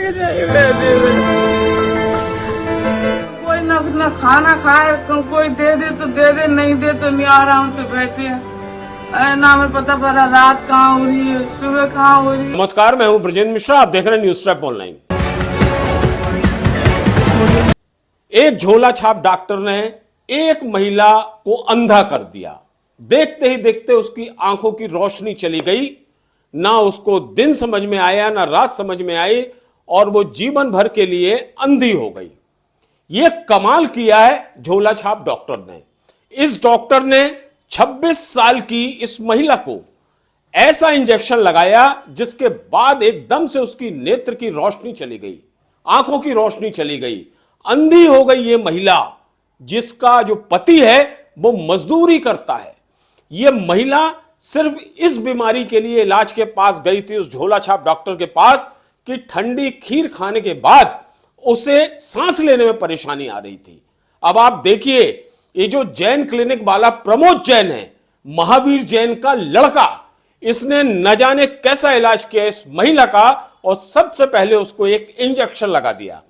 लेके जाएगा। कोई ना खाना खाए, कोई दे दे तो दे दे, नहीं दे तो नहीं, आराम से बैठे हैं। ना हमें पता पड़ा रात कहाँ हो रही है, सुबह कहाँ हो रही है। नमस्कार, मैं हूं ब्रजेंद्र मिश्रा, आप देख रहे हैं न्यूज ट्रैप ऑनलाइन। एक झोला छाप डॉक्टर ने एक महिला को अंधा कर दिया। देखते ही देखते उसकी आंखों की रोशनी चली गई, ना उसको दिन समझ में आया ना रात समझ में आई, और वो जीवन भर के लिए अंधी हो गई। ये कमाल किया है झोला छाप डॉक्टर ने। इस डॉक्टर ने 26 साल की इस महिला को ऐसा इंजेक्शन लगाया जिसके बाद एकदम से उसकी नेत्र की रोशनी चली गई, आंखों की रोशनी चली गई, अंधी हो गई ये महिला, जिसका जो पति है वो मजदूरी करता है। ये महिला सिर्फ इस बीमारी के लिए इलाज के पास गई थी, उस झोला छाप डॉक्टर के पास, कि ठंडी खीर खाने के बाद उसे सांस लेने में परेशानी आ रही थी। अब आप देखिए, ये जो जैन क्लिनिक वाला प्रमोद जैन है, महावीर जैन का लड़का, इसने न जाने कैसा इलाज किया इस महिला का, और सबसे पहले उसको एक इंजेक्शन लगा दिया।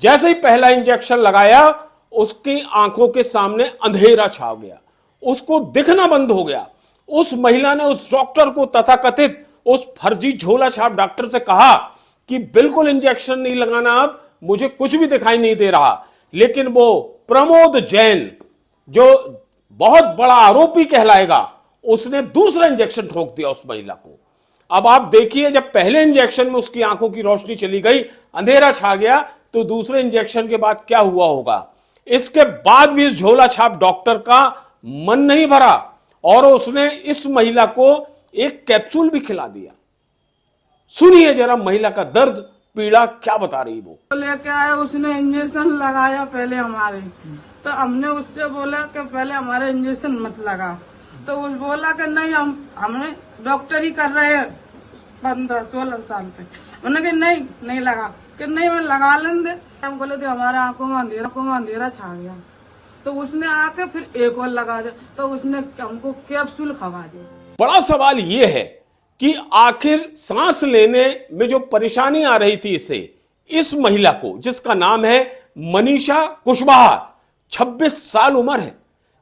जैसे ही पहला इंजेक्शन लगाया, उसकी आंखों के सामने अंधेरा छा गया, उसको दिखना बंद हो गया। उस महिला ने उस डॉक्टर को, तथाकथित उस फर्जी झोला छाप डॉक्टर से कहा कि बिल्कुल इंजेक्शन नहीं लगाना, अब मुझे कुछ भी दिखाई नहीं दे रहा। लेकिन वो प्रमोद जैन, जो बहुत बड़ा आरोपी कहलाएगा, उसने दूसरा इंजेक्शन ठोक दिया उस महिला को। अब आप देखिए, जब पहले इंजेक्शन में उसकी आंखों की रोशनी चली गई, अंधेरा छा गया, तो दूसरे इंजेक्शन के बाद क्या हुआ होगा। इसके बाद भी इस झोला छाप डॉक्टर का मन नहीं भरा और उसने इस महिला को एक कैप्सूल भी खिला दिया। सुनिए जरा महिला का दर्द, पीड़ा क्या बता रही वो। लेके आया, उसने इंजेक्शन लगाया पहले हमारे, तो हमने उससे बोला कि पहले हमारे इंजेक्शन मत लगा, तो उस बोला कि नहीं, हमने डॉक्टर ही कर रहे हैं 15-16 साल पे। उन्होंने कहा नहीं लगा, कि नहीं मैं लगा लेंगे। हम बोले थे हमारे आंखों में अंधेरा छा गया, तो उसने आके फिर एक और लगा दिया, तो उसने हमको कैप्सूल खवा दिया। बड़ा सवाल यह है कि आखिर सांस लेने में जो परेशानी आ रही थी इस महिला को, जिसका नाम है मनीषा कुशवाहा, 26 साल उम्र है,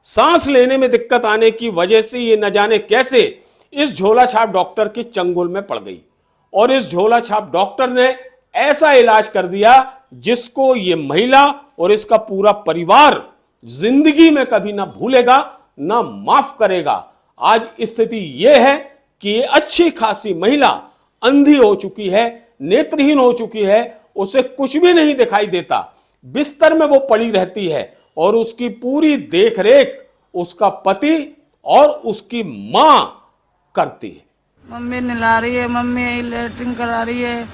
सांस लेने में दिक्कत आने की वजह से ये न जाने कैसे इस झोला छाप डॉक्टर के चंगुल में पड़ गई, और इस झोला छाप डॉक्टर ने ऐसा इलाज कर दिया जिसको ये महिला और इसका पूरा परिवार जिंदगी में कभी ना भूलेगा ना माफ करेगा। आज स्थिति यह है कि ये अच्छी खासी महिला अंधी हो चुकी है, नेत्रहीन हो चुकी है, उसे कुछ भी नहीं दिखाई देता, बिस्तर में वो पड़ी रहती है, और उसकी पूरी देखरेख उसका पति और उसकी मां करती है। मम्मी नहला रही है, मम्मी लेटरिन करा रही है,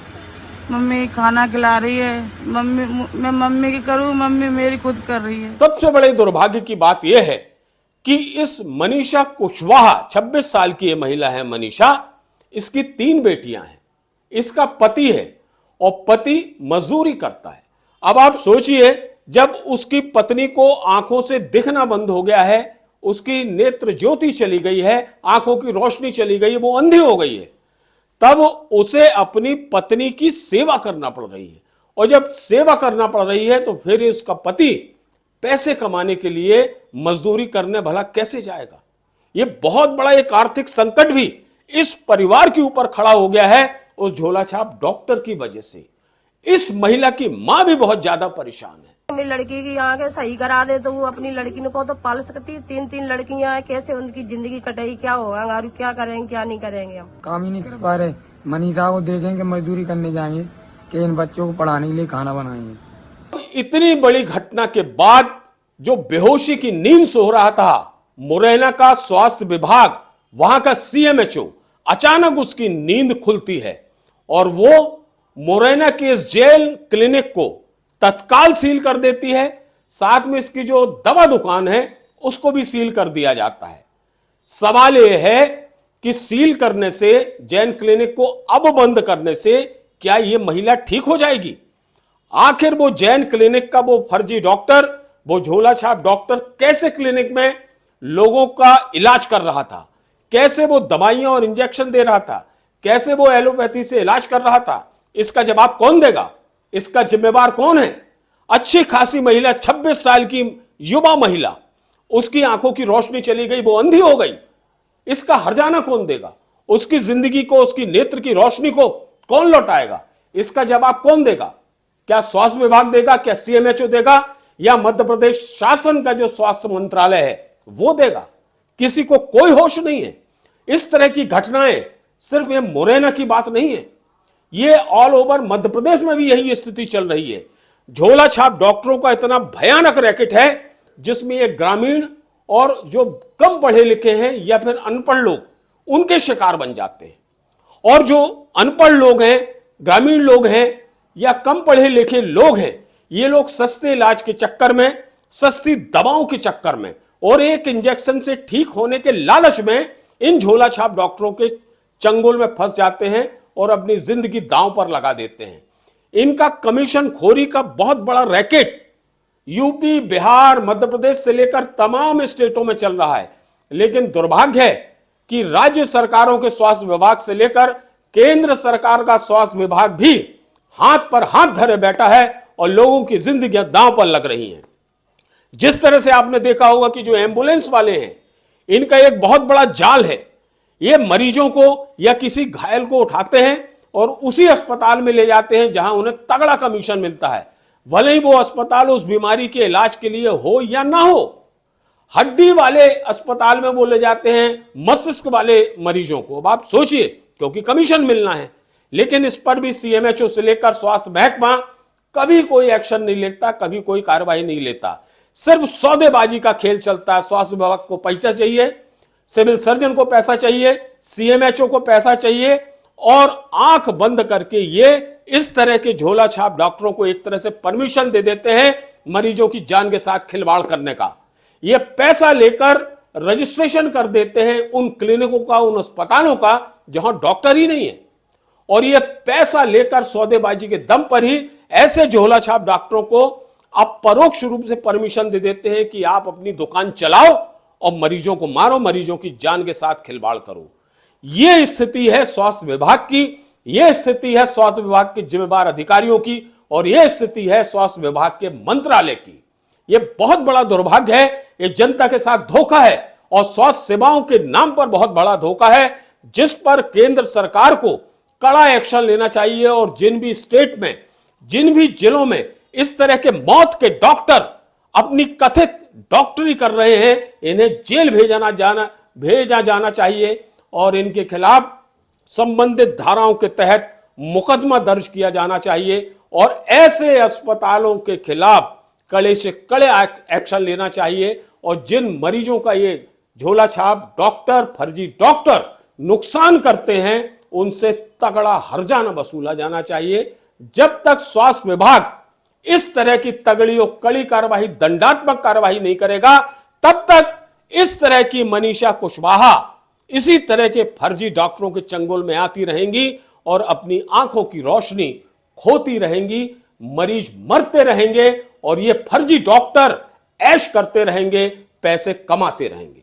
मम्मी खाना खिला रही है, मैं मम्मी की करूं, मम्मी मेरी खुद कर रही है। सबसे बड़े दुर्भाग्य की बात यह है कि इस मनीषा कुशवाहा, 26 साल की यह महिला है मनीषा, इसकी 3 बेटियां हैं, इसका पति है और पति मजदूरी करता है। अब आप सोचिए, जब उसकी पत्नी को आंखों से दिखना बंद हो गया है, उसकी नेत्र ज्योति चली गई है, आंखों की रोशनी चली गई है, वो अंधी हो गई है, तब उसे अपनी पत्नी की सेवा करना पड़ रही है। और जब सेवा करना पड़ रही है तो फिर उसका पति पैसे कमाने के लिए मजदूरी करने भला कैसे जाएगा। ये बहुत बड़ा एक आर्थिक संकट भी इस परिवार के ऊपर खड़ा हो गया है उस झोला छाप डॉक्टर की वजह से। इस महिला की मां भी बहुत ज्यादा परेशान है। मेरी लड़की की आंखें सही करा दे तो वो अपनी लड़की को तो पाल सकती। 3 लड़कियां हैं, कैसे उनकी जिंदगी कटेगी, क्या होगा, और क्या करेंगे क्या नहीं करेंगे। हम काम ही नहीं कर पा रहे। मनीषा को देखेंगे मजदूरी करने जाएंगे कि इन बच्चों को पढ़ाने के लिए खाना बनाएंगे। इतनी बड़ी घटना के बाद जो बेहोशी की नींद सो रहा था, मुरैना का स्वास्थ्य विभाग, वहां का सीएमएचओ, अचानक उसकी नींद खुलती है और वो मुरैना के इस जेल क्लिनिक को तत्काल सील कर देती है। साथ में इसकी जो दवा दुकान है उसको भी सील कर दिया जाता है। सवाल यह है कि सील करने से, जैन क्लिनिक को अब बंद करने से क्या यह महिला ठीक हो जाएगी? आखिर वो जैन क्लिनिक का वो फर्जी डॉक्टर, वो झोला छाप डॉक्टर कैसे क्लिनिक में लोगों का इलाज कर रहा था, कैसे वो दवाइयां और इंजेक्शन दे रहा था, कैसे वो एलोपैथी से इलाज कर रहा था, इसका जवाब कौन देगा? इसका जिम्मेवार कौन है? अच्छी खासी महिला, 26 साल की युवा महिला, उसकी आंखों की रोशनी चली गई, वो अंधी हो गई। इसका हर्जाना कौन देगा? उसकी जिंदगी को, उसकी नेत्र की रोशनी को कौन लौटाएगा? इसका जवाब कौन देगा? क्या स्वास्थ्य विभाग देगा? क्या सीएमएचओ देगा? या मध्य प्रदेश शासन का जो स्वास्थ्य मंत्रालय है वो देगा? किसी को कोई होश नहीं है। इस तरह की घटनाएं सिर्फ ये मुरैना की बात नहीं है, ये ऑल ओवर मध्य प्रदेश में भी यही स्थिति चल रही है। झोला छाप डॉक्टरों का इतना भयानक रैकेट है जिसमें ये ग्रामीण और जो कम पढ़े लिखे हैं या फिर अनपढ़ लोग उनके शिकार बन जाते हैं। और जो अनपढ़ लोग हैं, ग्रामीण लोग हैं या कम पढ़े लिखे लोग हैं, ये लोग सस्ते इलाज के चक्कर में, सस्ती दवाओं के चक्कर में और एक इंजेक्शन से ठीक होने के लालच में इन झोला छाप डॉक्टरों के चंगुल में फंस जाते हैं और अपनी जिंदगी दांव पर लगा देते हैं। इनका कमीशन खोरी का बहुत बड़ा रैकेट यूपी, बिहार, मध्य प्रदेश से लेकर तमाम स्टेटों में चल रहा है। लेकिन दुर्भाग्य है कि राज्य सरकारों के स्वास्थ्य विभाग से लेकर केंद्र सरकार का स्वास्थ्य विभाग भी हाथ पर हाथ धरे बैठा है और लोगों की जिंदगियां दांव पर लग रही हैं। जिस तरह से आपने देखा होगा कि जो एम्बुलेंस वाले हैं, इनका एक बहुत बड़ा जाल है। ये मरीजों को या किसी घायल को उठाते हैं और उसी अस्पताल में ले जाते हैं जहां उन्हें तगड़ा कमीशन मिलता है, भले ही वो अस्पताल उस बीमारी के इलाज के लिए हो या ना हो। हड्डी वाले अस्पताल में वो ले जाते हैं मस्तिष्क वाले मरीजों को। अब आप सोचिए, क्योंकि कमीशन मिलना है। लेकिन इस पर भी सीएमएचओ से लेकर स्वास्थ्य महकमा कभी कोई एक्शन नहीं लेता, कभी कोई कार्रवाई नहीं लेता। सिर्फ सौदेबाजी का खेल चलता है। स्वास्थ्य विभाग को पैसा चाहिए, सिविल सर्जन को पैसा चाहिए, सीएमएचओ को पैसा चाहिए और आंख बंद करके ये इस तरह के झोला छाप डॉक्टरों को एक तरह से परमिशन दे देते हैं मरीजों की जान के साथ खिलवाड़ करने का। ये पैसा लेकर रजिस्ट्रेशन कर देते हैं उन क्लिनिकों का, उन अस्पतालों का जहां डॉक्टर ही नहीं है। और ये पैसा लेकर सौदेबाजी के दम पर ही ऐसे झोला छाप डॉक्टरों को आप परोक्ष रूप से परमिशन दे देते हैं कि आप अपनी दुकान चलाओ और मरीजों को मारो, मरीजों की जान के साथ खिलवाड़ करो। यह स्थिति है स्वास्थ्य विभाग की, यह स्थिति है स्वास्थ्य विभाग के जिम्मेदार अधिकारियों की और यह स्थिति है स्वास्थ्य विभाग के मंत्रालय की। यह बहुत बड़ा दुर्भाग्य है, यह जनता के साथ धोखा है और स्वास्थ्य सेवाओं के नाम पर बहुत बड़ा धोखा है, जिस पर केंद्र सरकार को कड़ा एक्शन लेना चाहिए। और जिन भी स्टेट में, जिन भी जिलों में इस तरह के मौत के डॉक्टर अपनी कथित डॉक्टरी कर रहे हैं, इन्हें जेल भेजा जाना चाहिए और इनके खिलाफ संबंधित धाराओं के तहत मुकदमा दर्ज किया जाना चाहिए और ऐसे अस्पतालों के खिलाफ कड़े से कड़े एक्शन लेना चाहिए। और जिन मरीजों का ये झोला छाप डॉक्टर, फर्जी डॉक्टर नुकसान करते हैं, उनसे तगड़ा हर्जाना वसूला जाना चाहिए। जब तक स्वास्थ्य विभाग इस तरह की तगड़ी और कड़ी कार्रवाई, दंडात्मक कार्रवाई नहीं करेगा, तब तक इस तरह की मनीषा कुशवाहा इसी तरह के फर्जी डॉक्टरों के चंगुल में आती रहेंगी और अपनी आंखों की रोशनी खोती रहेंगी। मरीज मरते रहेंगे और ये फर्जी डॉक्टर ऐश करते रहेंगे, पैसे कमाते रहेंगे।